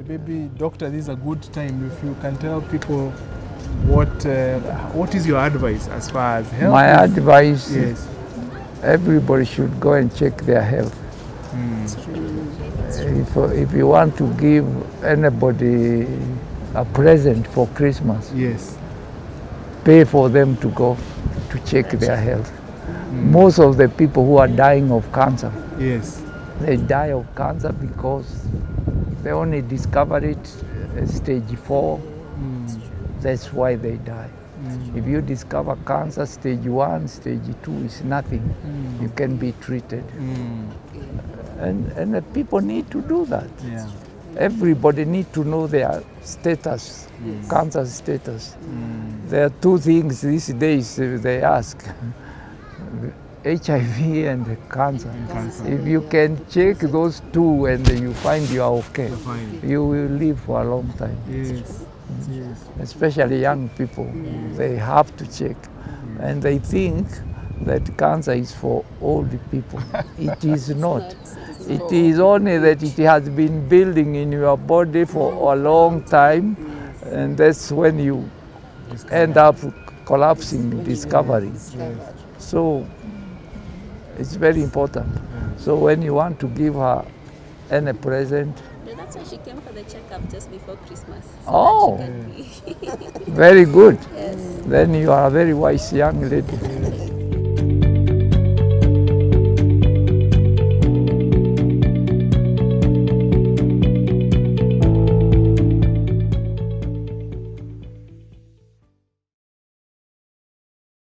maybe, doctor, this is a good time if you can tell people what is your advice as far as health? My advice Yes. is everybody should go and check their health. If you want to give anybody a present for Christmas, Yes. pay for them to go to check their health. Most of the people who are dying of cancer, Yes. they die of cancer because they only discovered it at stage 4. That's why they die. If you discover cancer stage 1, stage 2 is nothing. You can be treated. And the people need to do that. Yeah. Everybody need to know their status, cancer status. There are 2 things these days they ask. HIV and cancer. If you can check those 2 and you find you are okay, you will live for a long time. Yes. Yes. Especially young people, they have to check. And they think that cancer is for old people. It is not. It is only that it has been building in your body for a long time, and that's when you end up collapsing, discovering. So it's very important. So when you want to give her any present, that's why she came for the checkup just before Christmas. So oh, that she can be very good. yes. Then you are a very wise young lady.